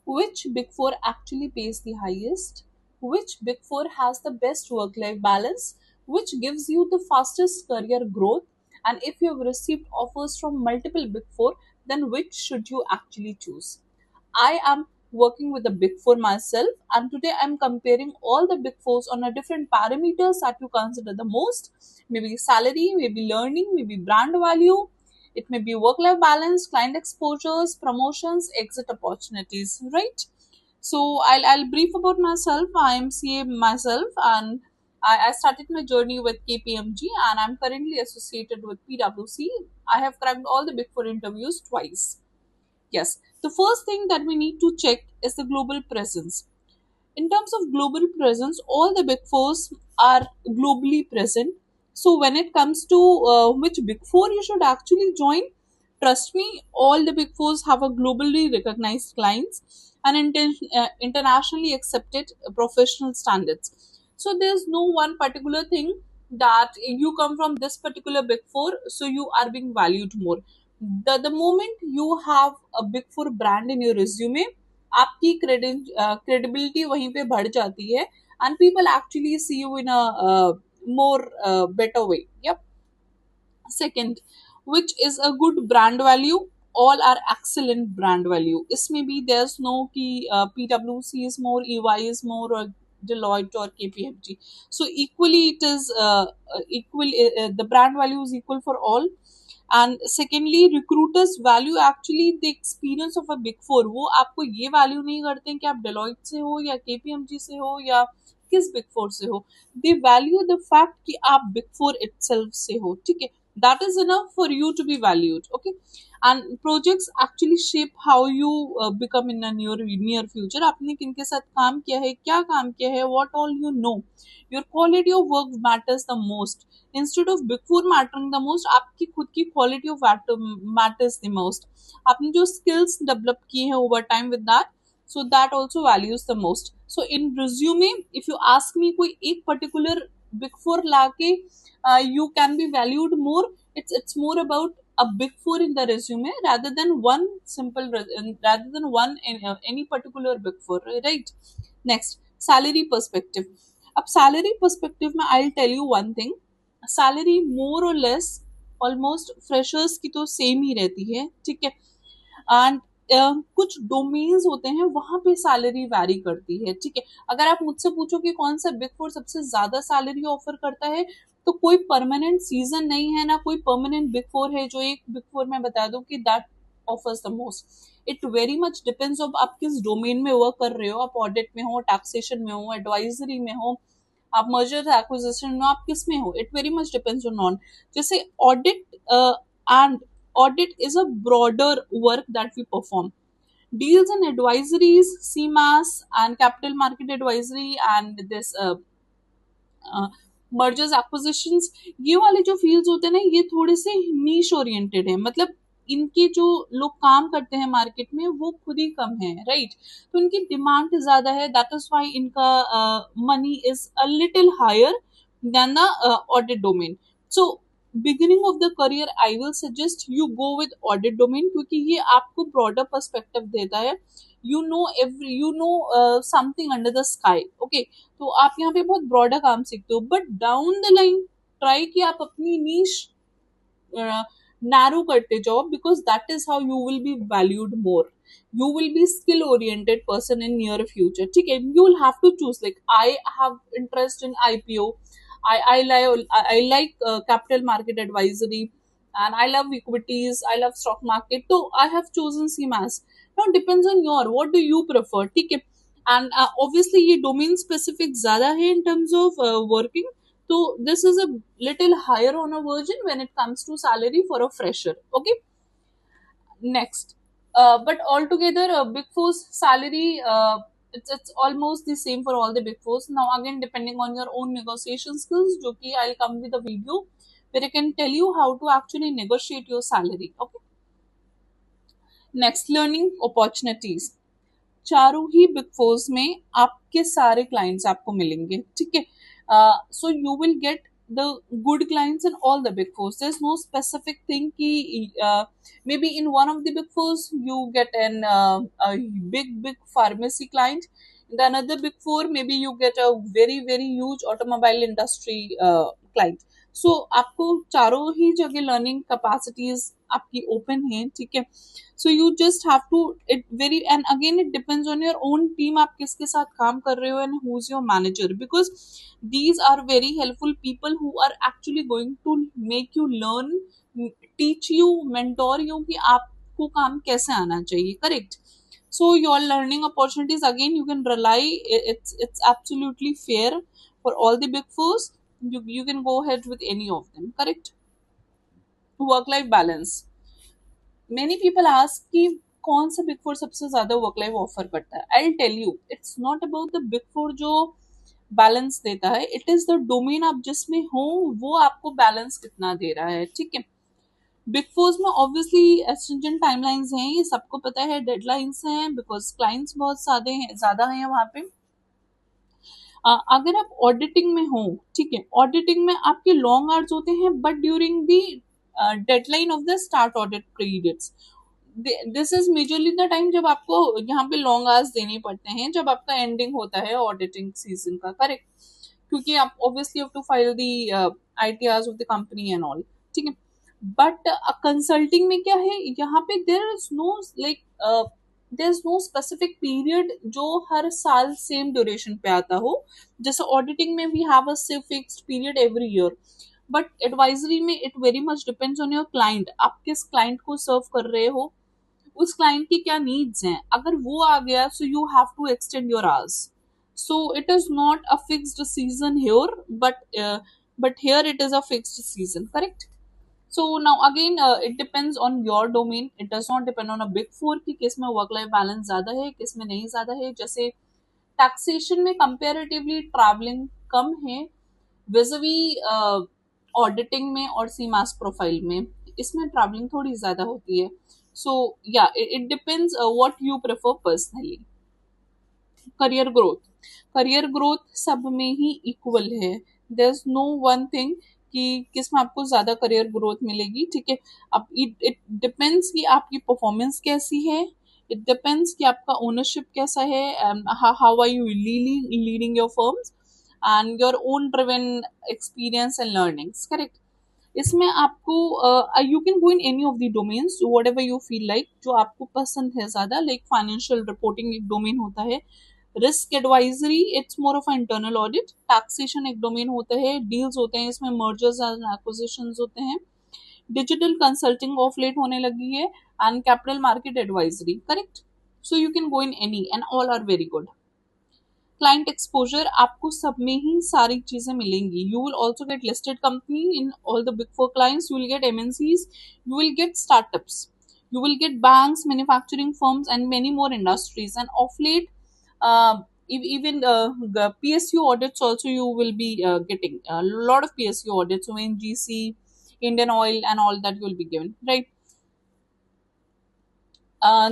which big four actually pays the highest, which big four has the best work life balance, which gives you the fastest career growth, and if you have received offers from multiple big four, then which should you actually choose? I am working with the big four myself, and today I'm comparing all the big fours on a different parameters that you consider the most. Maybe salary, maybe learning, maybe brand value. It may be work life balance, client exposures, promotions, exit opportunities, right? So I'll brief about myself. I am CA myself, and I started my journey with KPMG, and I'm currently associated with PwC. I have cracked all the big four interviews twice. Yes, the first thing that we need to check is the global presence. In terms of global presence, all the big fours are globally present. So when it comes to which big four you should actually join, trust me, all the big fours have a globally recognized clients and internationally accepted professional standards. So there's no one particular thing that you come from this particular big four, so you are being valued more. The moment you have a big four brand in your resume, आपकी credibility वहीं पे बढ़ जाती है, and people actually see you in a more better way. Yep. Second, which is a good brand value? All are excellent brand value. इसमें भी there's no कि PwC is more, EY is more, or Deloitte or KPMG. So equally it is equal. The brand value is equal for all. And secondly, recruiters value actually the experience of a big four. वो आपको ये value नहीं करते हैं कि आप Deloitte से हो या KPMG से हो या किस big four से हो. They value the fact कि आप big four itself से हो. ठीक है, that is enough for you to be valued. Okay, and projects actually shape how you become in a near future. आपने किनके साथ काम किया है, क्या काम किया है, what all you know. Your quality of work matters the most. Instead of big four mattering the most, आपकी खुद की quality of matters the most. आपने जो skills develop किए हैं over time with that, so that also values the most. So in resume, if you ask me कोई एक particular big four लाके you can be valued more, it's more about a big four in the resume rather than one rather than one in any particular big four, right? Next, salary perspective. अब salary perspective में I'll tell you one thing. Salary more or less almost freshers की तो same ही रहती है, ठीक है. And कुछ domains होते हैं वहां पे सैलरी वैरी करती है, ठीक है. अगर आप मुझसे पूछो कि कौन सा बिग फोर सबसे ज्यादा सैलरी ऑफर करता है, तो कोई परमानेंट सीजन नहीं है ना कोई परमानेंट बिग फोर है जो एक बिग फोर में बता दो कि that offers the most. It very much depends of आप किस डोमेन में वर्क कर रहे हो. आप ऑडिट में हो, टैक्सेशन में हो, एडवाइजरी में हो, आप मर्जर एक्विजिशन में, आप किस में हो. It very much depends on. जैसे audit and audit is a broader work that we perform. Deals and advisories, CMAS and capital market advisory and this mergers acquisitions, ये वाले जो फील्ड्स होते हैं ना, ये थोड़े से नीश ओरिएंटेड है. मतलब इनके जो लोग काम करते हैं मार्केट में वो खुद ही कम है, राइट. तो इनकी डिमांड ज्यादा है, दैट इज व्हाई इनका money is a little higher than the audit domain. So beginning of the career I will suggest you go with audit domain, क्योंकि ये आपको ब्रॉडर पर्सपेक्टिव देता है. You know something under the sky. Okay, तो आप यहाँ पे बहुत ब्रॉडर काम सीखते हो, but down the line try कि आप अपनी नीश नैरो करते जाओ, because that is how you will be valued more. You will be skill oriented person in near future, ठीक है. You will have to choose, like I have interest in IPO, I like capital market advisory, and I love equities, I love stock market, so I have chosen CMAS. Now depends on your what do you prefer, ठीक है. And obviously ये domain specific ज्यादा है in terms of working, तो this is a little higher on a version when it comes to salary for a fresher. Okay, next, but altogether big four's salary, it's almost the same for all the big fours. Now again, depending on your own negotiation skills, जो कि I'll come with a video where I can tell you how to actually negotiate your salary. Okay, next, learning opportunities. चारों ही big force में आपके सारे clients आपको मिलेंगे, ठीक है. So you will gate the good clients in all the big fours. There's no specific thing ki, maybe in one of the big fours you get a big pharmacy client. In the another big four, maybe you get a very huge automobile industry client. सो आपको चारों ही जगह learning capacities आपकी open है, ठीक है. So you just have to it very, and again it depends on your own team, आप किसके साथ काम कर रहे हो and who is your manager, because these are very helpful people who are actually going to make you learn, teach you, mentor you कि आपको काम कैसे आना चाहिए, correct. So your learning opportunities, again, you can rely, it's absolutely fair for all the big fours. You can go ahead with any of them, correct. Work life balance, many people ask कि कौन सा big four सबसे ज्यादा work life offer करता है. I tell you, it's not about the big four जो balance देता है, इट इज द डोमेन आप जिसमें हो वो आपको बैलेंस कितना दे रहा है, ठीक है. बिग फोर्स में ऑब्वियसली एस्ट्रिंजेंट टाइमलाइंस हैं, ये सबको पता है, डेडलाइंस हैं, बिकॉज क्लाइंट्स बहुत ज्यादा हैं वहां पे. अगर आप ऑडिटिंग में हो, ठीक है, ऑडिटिंग में आपके लॉन्ग आवर्स होते हैं, but during the deadline of the start audit periods, this is majorly the time जब आपको यहाँ पे लॉन्ग आवर्स देने पड़ते हैं, जब आपका एंडिंग होता है ऑडिटिंग सीजन का, करेक्ट. क्योंकि आप obviously have to file the ITRs of the company and all, ठीक है. बट कंसल्टिंग में क्या है, यहाँ पे there is no specific period जो हर साल सेम ड्यूरेशन पे आता हो. जैसे ऑडिटिंग में we have a fixed period every year, but advisory में it very much depends on your client. आप किस क्लाइंट को सर्व कर रहे हो, उस क्लाइंट की क्या नीड्स हैं, अगर वो आ गया so you have to extend your hours. So it is not a fixed season here, but here it is a fixed season, correct. So now again, it depends on your domain. It does not depend on a big four कि किस में work life balance ज्यादा है, किस में नहीं ज्यादा है. जैसे टैक्सेशन में कंपेरेटिवली ट्रैवलिंग कम है विजवी ऑडिटिंग में और सीमास प्रोफाइल में, इसमें ट्रैवलिंग थोड़ी ज्यादा होती है. सो या it depends what you prefer personally. Career growth, career growth सब में ही इक्वल है. There is no one thing कि किसमें आपको ज्यादा करियर ग्रोथ मिलेगी, ठीक है. अब इट डिपेंड्स कि आपकी परफॉर्मेंस कैसी है, इट डिपेंड्स कि आपका ओनरशिप कैसा है, how are you leading your firms and your own driven experience and learnings, correct. इसमें आपको you can go in any of the domains whatever you feel like, जो आपको पसंद है ज्यादा. लाइक फाइनेंशियल रिपोर्टिंग एक डोमेन होता है, risk advisory it's more of internal audit, taxation एक डोमेन होता है, डील्स होते हैं इसमें, मर्जर्स एंड एक्विजिशंस होते हैं, डिजिटल कंसल्टिंग ऑफ लेट होने लगी है, and capital market advisory, correct. So you can go in any and all are very good. Client exposure आपको सब में ही सारी चीजें मिलेंगी. You will also get listed company in all the big four clients, you will get MNCs, you will get startups, you will get banks, manufacturing firms, and many more industries. And of late, even the PSU audits also you will be getting a lot of PSU audits, ONGC, Indian Oil, and all that will be given, right.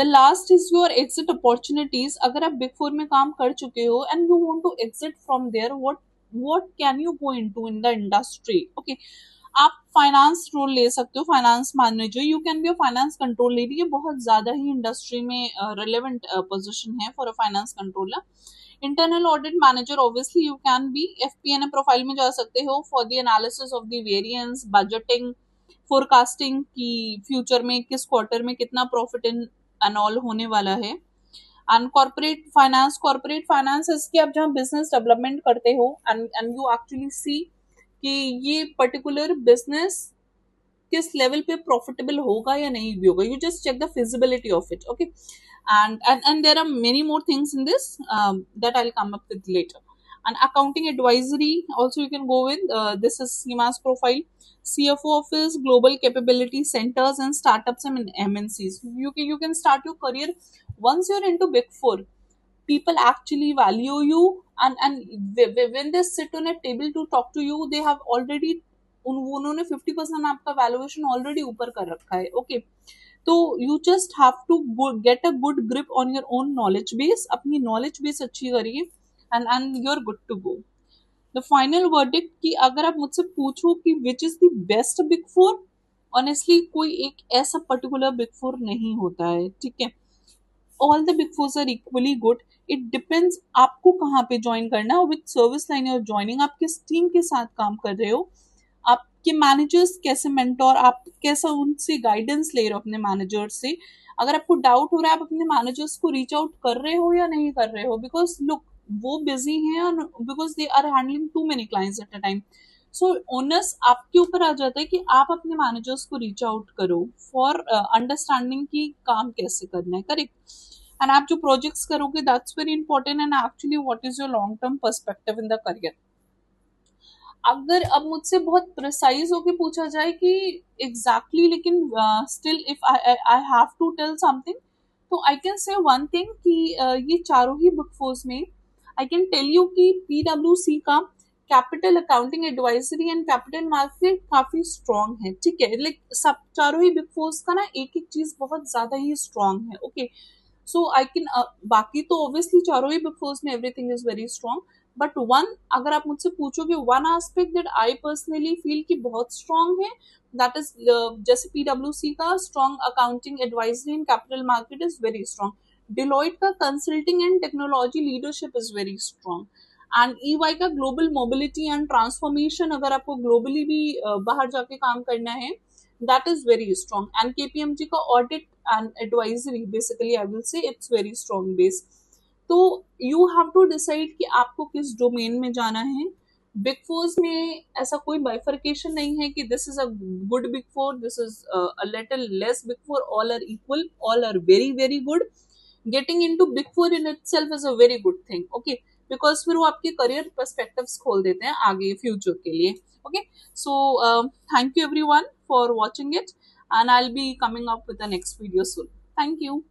The last is your exit opportunities. अगर आप big four में काम कर चुके हो and you want to exit from there, what can you go into in the industry? Okay, आप finance role ले सकते हो, finance manager, you can be a finance control lady. ये बहुत ज्यादा ही इंडस्ट्री में रिलेवेंट पोजीशन है for a finance controller. Internal audit manager, obviously you can be. FPNA profile में जा सकते हो for the analysis of the variance, budgeting, forecasting की फ्यूचर में किस क्वार्टर में कितना प्रॉफिट इन एंड ऑल होने वाला है. एंड कॉर्पोरेट फाइनेंस इसकी आप जहाँ बिजनेस डेवलपमेंट करते हो एंड यू एक्चुअली सी कि ये पर्टिकुलर बिजनेस किस लेवल पे प्रॉफिटेबल होगा या नहीं भी होगा. You just check the feasibility of it, okay. And there are many more things in this that I'll come up with later. And accounting advisory also you can go with. This is CMA's profile. CFO office, global capability centers, and startups and MNCs. You can start your career once you're into Big Four. People actually value you, and when they sit on a table to talk to you, they have already उन्होंने 50% आपका valuation already ऊपर कर रखा है, okay. तो you just have to get a good grip on your own knowledge base, अपनी knowledge base अच्छी करिए and you are good to go. The final verdict कि अगर आप मुझसे पूछो कि which is the best big four, honestly कोई एक ऐसा पर्टिकुलर बिग फोर नहीं होता है, ठीक है। All the big fours are equally good. It depends आपको कहाँ पे ज्वाइन करना है, with service line your joining, आप किस टीम के साथ काम कर रहे हो, आपके मैनेजर्स कैसे मेंटोर, आप कैसा उनसे गाइडेंस ले रहे हो अपने मैनेजर्स से। अगर आपको डाउट हो रहा है आप अपने मैनेजर्स को रीच आउट कर रहे हो या नहीं कर रहे हो, बिकॉज लुक वो बिजी हैं, because they are handling too many clients at a time. So owners आपके ऊपर आ जाता है कि आप अपने मैनेजर्स को रीच आउट करो फॉर अंडरस्टैंडिंग की काम कैसे करना है, करेक्ट। एंड आप जो प्रोजेक्ट्स करोगे that's very important, and actually what is your long term perspective in the career. अगर अब मुझसे बहुत प्रिसाइज होके पूछा जाए कि एग्जैक्टली लेकिन still if I have to tell something, तो I can say one thing कि ये चारों ही बुक फोर्स में आई कैन टेल यू कि पीडब्ल्यूसी का capital accounting advisory and capital market काफी स्ट्रांग है, ठीक है। लाइक सब चारों ही बिग फोर्स का ना एक एक चीज बहुत ज्यादा ही स्ट्रांग है, ओके। सो आई कैन बाकी तो ऑब्वियसली चारों ही बिग फोर्स में everything is very strong, but one अगर आप मुझसे पूछोगे one aspect that I personally feel कि बहुत स्ट्रांग है, दैट इज जैसे पीडब्ल्यूसी का strong accounting advisory in capital market is very strong, Deloitte का consulting and technology leadership is very strong, and EY का ग्लोबल मोबिलिटी एंड ट्रांसफॉर्मेशन, अगर आपको globally भी बाहर जाके काम करना है, that is very strong, and KPMG का audit and advisory basically I will say it's very strong base। तो you have to decide कि आपको किस डोमेन में जाना है। बिग फोर्स में ऐसा कोई बाइफर्केशन नहीं है कि this is a good big four, this is a little less big four, all are equal, all are very very good. Getting into big four in itself is a very good thing, okay, because फिर वो आपके career perspectives खोल देते हैं आगे future के लिए, okay. So thank you everyone for watching it, and I'll be coming up with the next video soon. Thank you.